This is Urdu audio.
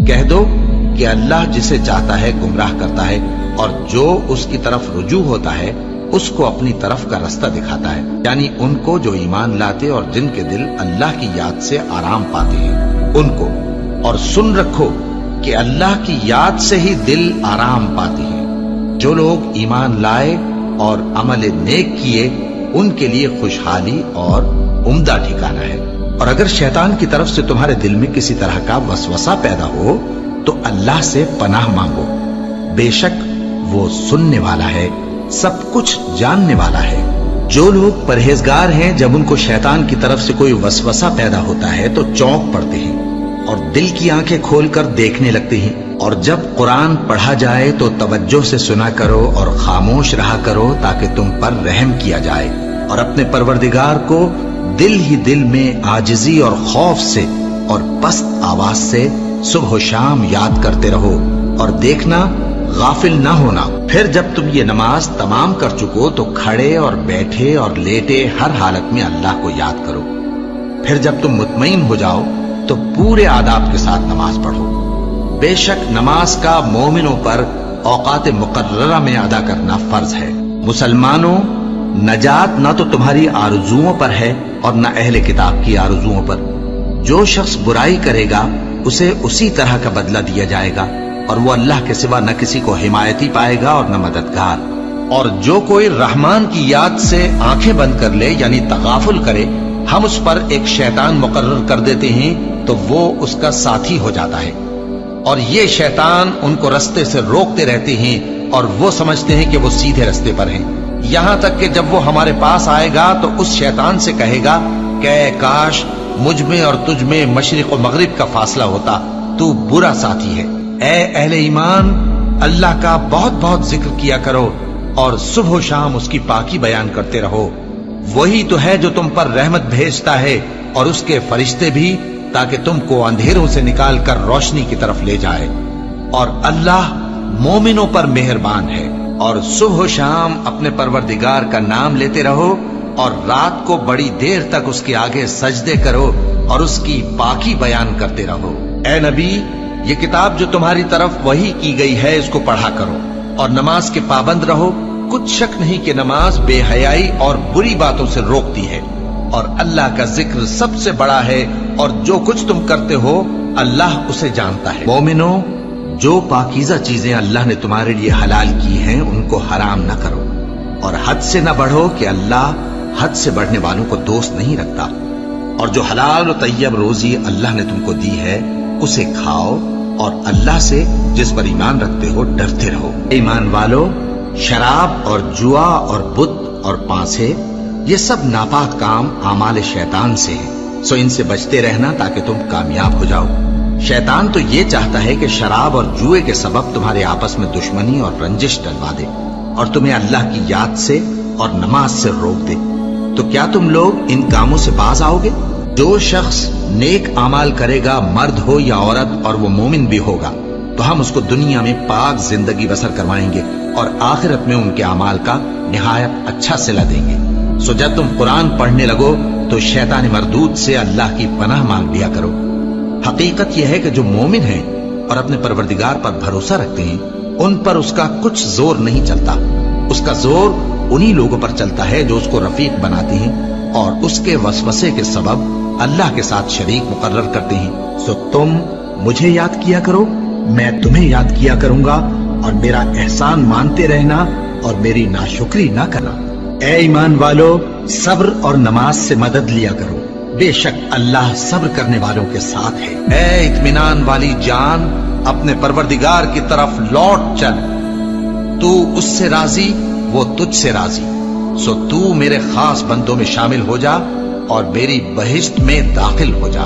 کہہ دو کہ اللہ جسے چاہتا ہے گمراہ کرتا ہے اور جو اس کی طرف رجوع ہوتا ہے اس کو اپنی طرف کا رستہ دکھاتا ہے، یعنی ان کو جو ایمان لاتے اور جن کے دل اللہ کی یاد سے آرام پاتے ہیں ان کو۔ اور سن رکھو کہ اللہ کی یاد سے ہی دل آرام پاتے ہیں۔ جو لوگ ایمان لائے اور عمل نیک کیے ان کے لیے خوشحالی اور عمدہ ٹھکانہ ہے۔ اور اگر شیطان کی طرف سے تمہارے دل میں کسی طرح کا وسوسہ پیدا ہو تو اللہ سے پناہ مانگو، بے شک وہ سننے والا ہے، سب کچھ جاننے والا ہے۔ جو لوگ پرہیزگار ہیں جب ان کو شیطان کی طرف سے کوئی وسوسہ پیدا ہوتا ہے تو چونک پڑتے ہیں اور دل کی آنکھیں کھول کر دیکھنے لگتے ہیں، اور جب قرآن پڑھا جائے تو توجہ سے سنا کرو اور خاموش رہا کرو تاکہ تم پر رحم کیا جائے، اور اپنے پروردگار کو دل ہی دل میں عاجزی اور خوف سے اور پست آواز سے صبح و شام یاد کرتے رہو، اور دیکھنا غافل نہ ہونا۔ پھر جب تم یہ نماز تمام کر چکو تو کھڑے اور بیٹھے اور لیٹے ہر حالت میں اللہ کو یاد کرو۔ پھر جب تم مطمئن ہو جاؤ تو پورے آداب کے ساتھ نماز پڑھو۔ بے شک نماز کا مومنوں پر اوقات مقررہ میں ادا کرنا فرض ہے۔ مسلمانوں، نجات نہ تو تمہاری آرزوؤں پر ہے اور نہ اہل کتاب کی آرزوؤں پر۔ جو شخص برائی کرے گا اسے اسی طرح کا بدلہ دیا جائے گا، اور وہ اللہ کے سوا نہ کسی کو حمایتی پائے گا اور نہ مددگار۔ اور جو کوئی رحمان کی یاد سے آنکھیں بند کر لے یعنی تغافل کرے، ہم اس پر ایک شیطان مقرر کر دیتے ہیں تو وہ اس کا ساتھی ہو جاتا ہے، اور یہ شیطان ان کو رستے سے روکتے رہتے ہیں اور وہ سمجھتے ہیں کہ وہ سیدھے رستے پر ہیں، یہاں تک کہ جب وہ ہمارے پاس آئے گا تو اس شیطان سے کہے گا کہ کاش مجھ میں اور تجھ میں مشرق و مغرب کا فاصلہ ہوتا، تو برا ساتھی ہے۔ اے اہل ایمان، اللہ کا بہت بہت ذکر کیا کرو اور صبح و شام اس کی پاکی بیان کرتے رہو، وہی تو ہے جو تم پر رحمت بھیجتا ہے اور اس کے فرشتے بھی، تاکہ تم کو اندھیروں سے نکال کر روشنی کی طرف لے جائے۔ اور اللہ مومنوں پر مہربان ہے۔ اور صبح و شام اپنے پروردگار کا نام لیتے رہو اور رات کو بڑی دیر تک اس کے آگے سجدے کرو اور اس کی پاکی بیان کرتے رہو۔ اے نبی، یہ کتاب جو تمہاری طرف وحی کی گئی ہے اس کو پڑھا کرو اور نماز کے پابند رہو۔ کچھ شک نہیں کہ نماز بے حیائی اور بری باتوں سے روکتی ہے، اور اللہ کا ذکر سب سے بڑا ہے، اور جو کچھ تم کرتے ہو اللہ اسے جانتا ہے۔ مومنوں، جو پاکیزہ چیزیں اللہ نے تمہارے لیے حلال کی ہیں ان کو حرام نہ کرو، اور حد سے نہ بڑھو کہ اللہ حد سے بڑھنے والوں کو دوست نہیں رکھتا، اور جو حلال و طیب روزی اللہ نے تم کو دی ہے اسے کھاؤ، اور اللہ سے جس پر ایمان رکھتے ہو ڈرتے رہو۔ ایمان والو، شراب اور جوا اور بت اور پانسے یہ سب ناپاک کام اعمال شیطان سے ہیں، سو ان سے بچتے رہنا تاکہ تم کامیاب ہو جاؤ۔ شیطان تو یہ چاہتا ہے کہ شراب اور جوئے کے سبب تمہارے آپس میں دشمنی اور رنجش ڈلوا دے اور تمہیں اللہ کی یاد سے اور نماز سے روک دے۔ تو کیا تم لوگ ان کاموں سے باز آؤ گے؟ جو شخص نیک اعمال کرے گا، مرد ہو یا عورت، اور وہ مومن بھی ہوگا، تو ہم اس کو دنیا میں پاک زندگی بسر کروائیں گے اور آخرت میں ان کے اعمال کا نہایت اچھا صلہ دیں گے۔ سو جب تم قرآن پڑھنے لگو تو شیطان مردود سے اللہ کی پناہ مانگ لیا کرو۔ حقیقت یہ ہے کہ جو مومن ہیں اور اپنے پروردگار پر بھروسہ رکھتے ہیں ان پر اس کا کچھ زور نہیں چلتا، اس کا زور انہی لوگوں پر چلتا ہے جو اس کو رفیق بناتے ہیں اور اس کے وسوسے کے سبب اللہ کے ساتھ شریک مقرر کرتے ہیں۔ سو تم مجھے یاد کیا کرو، میں تمہیں یاد کیا کروں گا، اور میرا احسان مانتے رہنا اور میری ناشکری نہ کرنا۔ اے ایمان والو، صبر اور نماز سے مدد لیا کرو، بے شک اللہ صبر کرنے والوں کے ساتھ ہے۔ اے اطمینان والی جان، اپنے پروردگار کی طرف لوٹ چل، تو اس سے راضی وہ تجھ سے راضی، سو تو میرے خاص بندوں میں شامل ہو جا اور میری بہشت میں داخل ہو جا۔